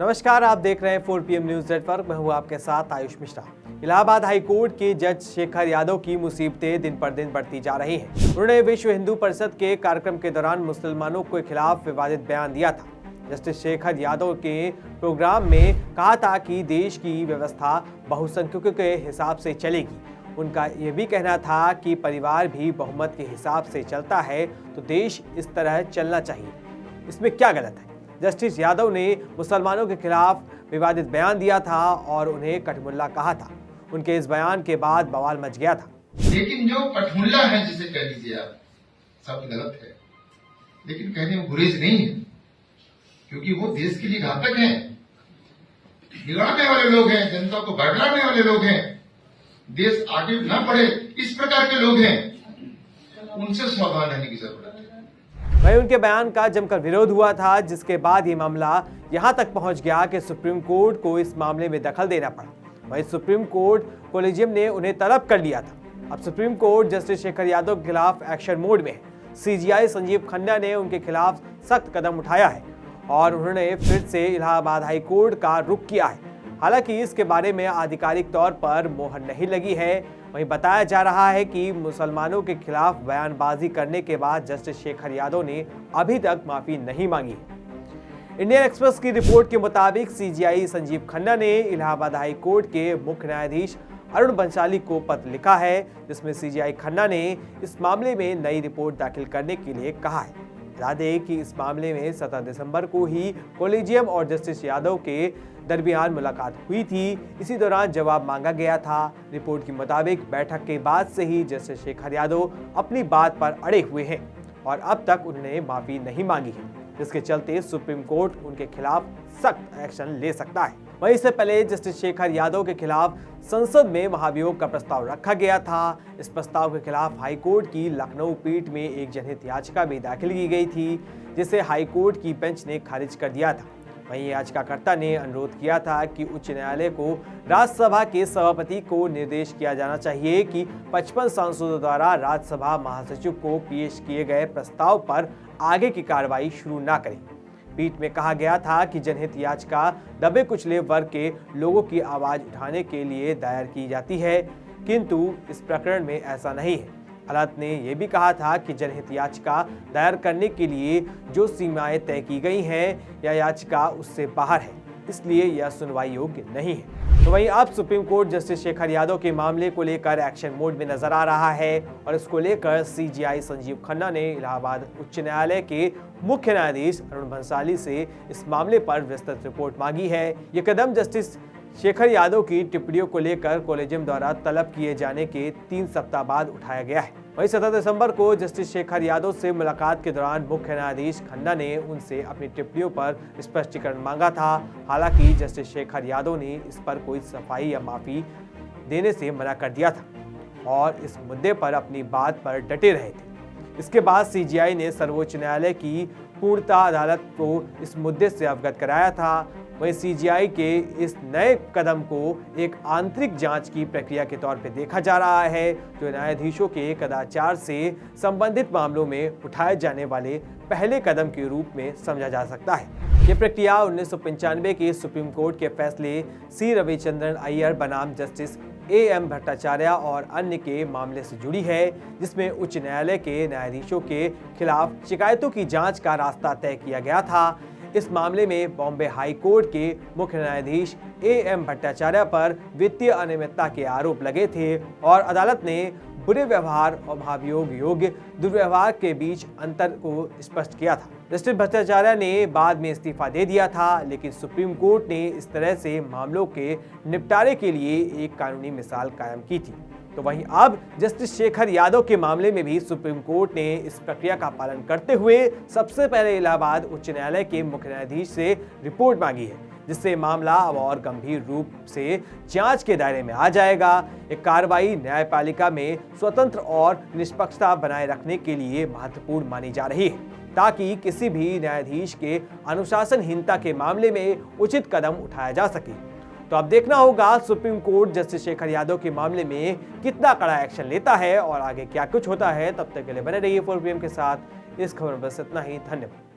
नमस्कार, आप देख रहे हैं 4 PM न्यूज नेटवर्क। मैं हूं आपके साथ आयुष मिश्रा। इलाहाबाद हाई कोर्ट के जज शेखर यादव की मुसीबतें दिन पर दिन बढ़ती जा रही हैं। उन्होंने विश्व हिंदू परिषद के कार्यक्रम के दौरान मुसलमानों के खिलाफ विवादित बयान दिया था। जस्टिस शेखर यादव के प्रोग्राम में कहा था कि देश की व्यवस्था बहुसंख्यकों के हिसाब से चलेगी। उनका यह भी कहना था कि परिवार भी बहुमत के हिसाब से चलता है तो देश इस तरह चलना चाहिए। इसमें क्या गलत है? जस्टिस यादव ने मुसलमानों के खिलाफ विवादित बयान दिया था और उन्हें कठमुल्ला कहा था। उनके इस बयान के बाद बवाल मच गया था। लेकिन जो कठमुल्ला है, जिसे कह लीजिए आप, शब्द गलत है, लेकिन कहने में गुरेज नहीं है, क्योंकि वो देश के लिए घातक हैं, बिगाड़ने वाले लोग हैं, जनता को भड़काने वाले लोग हैं, देश आगे न बढ़े इस प्रकार के लोग हैं। उनसे सावधान रहने की जरूरत है। वहीं उनके बयान का जमकर विरोध हुआ था, जिसके बाद ये मामला यहां तक पहुंच गया कि सुप्रीम कोर्ट को इस मामले में दखल देना पड़ा। वहीं सुप्रीम कोर्ट कोलेजियम ने उन्हें तलब कर लिया था। अब supreme court justice Shekhar Yadav के खिलाफ एक्शन मोड में है। CGI संजीव खन्ना ने उनके खिलाफ सख्त कदम उठाया है और उन्होंने फिर से इलाहाबाद हाई कोर्ट का रुख किया है। हालांकि इसके बारे में आधिकारिक तौर पर मोहर नहीं लगी है। वहीं बताया जा रहा है कि मुसलमानों के खिलाफ बयानबाजी करने के बाद जस्टिस शेखर यादव ने अभी तक माफी नहीं मांगी है। इंडियन एक्सप्रेस की रिपोर्ट के मुताबिक CGI संजीव खन्ना ने इलाहाबाद हाई कोर्ट के मुख्य न्यायाधीश अरुण बंसाली को पत्र लिखा है, जिसमें CGI खन्ना ने इस मामले में नई रिपोर्ट दाखिल करने के लिए कहा है। बता दें कि इस मामले में 17 दिसंबर को ही कोलेजियम और जस्टिस यादव के दरमियान मुलाकात हुई थी। इसी दौरान जवाब मांगा गया था। रिपोर्ट के मुताबिक बैठक के बाद से ही जस्टिस शेखर यादव अपनी बात पर अड़े हुए हैं और अब तक उन्होंने माफी नहीं मांगी है, जिसके चलते सुप्रीम कोर्ट उनके खिलाफ सख्त एक्शन ले सकता है। वहीं इससे पहले जस्टिस शेखर यादव के खिलाफ संसद में महाभियोग का प्रस्ताव रखा गया था। इस प्रस्ताव के खिलाफ हाईकोर्ट की लखनऊ पीठ में एक जनहित याचिका भी दाखिल की गई थी, जिसे हाईकोर्ट की बेंच ने खारिज कर दिया था। वहीं याचिकाकर्ता ने अनुरोध किया था कि उच्च न्यायालय को राज्यसभा के सभापति को निर्देश किया जाना चाहिए कि 55 सांसदों द्वारा राज्यसभा महासचिव को पेश किए गए प्रस्ताव पर आगे की कार्रवाई शुरू न करें। पीठ में कहा गया था कि जनहित याचिका दबे कुचले वर्ग के लोगों की आवाज उठाने के लिए दायर की जाती है, किंतु इस प्रकरण में ऐसा नहीं है। अदालत ने यह भी कहा था कि जनहित याचिका दायर करने के लिए जो सीमाएं तय की गई हैं, यह याचिका उससे बाहर है, इसलिए यह सुनवाई योग्य नहीं है। तो वहीं अब supreme court justice Shekhar Yadav के मामले को लेकर एक्शन मोड में नजर आ रहा है और इसको लेकर CGI संजीव खन्ना ने इलाहाबाद उच्च न्यायालय के मुख्य न्यायाधीश अरुण बंसाली से इस मामले पर विस्तृत रिपोर्ट मांगी है। ये कदम जस्टिस शेखर यादव की टिप्पणियों को लेकर कोलेजियम द्वारा तलब किए जाने के 3 सप्ताह बाद उठाया गया है। वहीं 17 दिसंबर को जस्टिस शेखर यादव से मुलाकात के दौरान मुख्य न्यायाधीश खन्ना ने उनसे अपनी टिप्पणियों पर स्पष्टीकरण मांगा था। हालांकि जस्टिस शेखर यादव ने इस पर कोई सफाई या माफी देने से मना कर दिया था और इस मुद्दे पर अपनी बात पर डटे रहे थे। इसके बाद CGI ने सर्वोच्च न्यायालय की पूर्णता अदालत को इस मुद्दे से अवगत कराया था। वहीं CGI के इस नए कदम को एक आंतरिक जांच की प्रक्रिया के तौर पर देखा जा रहा है, जो न्यायाधीशों के कदाचार से संबंधित मामलों में उठाए जाने वाले पहले कदम के रूप में समझा जा सकता है। ये प्रक्रिया 1995 के सुप्रीम कोर्ट के फैसले C रविचंद्रन अय्यर बनाम जस्टिस AM भट्टाचार्य और अन्य के मामले से जुड़ी है, जिसमें उच्च न्यायालय के न्यायाधीशों के खिलाफ शिकायतों की जांच का रास्ता तय किया गया था। इस मामले में बॉम्बे हाई कोर्ट के मुख्य न्यायाधीश AM भट्टाचार्य पर वित्तीय अनियमितता के आरोप लगे थे और अदालत ने बुरे व्यवहार और महाभियोग योग्य दुर्व्यवहार के बीच अंतर को स्पष्ट किया था। जस्टिस भट्टाचार्य ने बाद में इस्तीफा दे दिया था, लेकिन सुप्रीम कोर्ट ने इस तरह से मामलों के निपटारे के लिए एक कानूनी मिसाल कायम की थी। तो वहीं अब जस्टिस शेखर यादव के मामले में भी सुप्रीम कोर्ट ने इस प्रक्रिया का पालन करते हुए सबसे पहले इलाहाबाद उच्च न्यायालय के मुख्य न्यायाधीश से रिपोर्ट मांगी है, जिससे मामला अब और गंभीर रूप से जांच के दायरे में आ जाएगा। एक कार्रवाई न्यायपालिका में स्वतंत्र और निष्पक्षता बनाए रखने के लिए महत्वपूर्ण मानी जा रही है, ताकि किसी भी न्यायाधीश के अनुशासनहीनता के मामले में उचित कदम उठाया जा सके। तो अब देखना होगा supreme court justice Shekhar Yadav के मामले में कितना कड़ा एक्शन लेता है और आगे क्या कुछ होता है। तब तक के लिए बने रहिए 4 PM के साथ। इस खबर में बस इतना ही। धन्यवाद।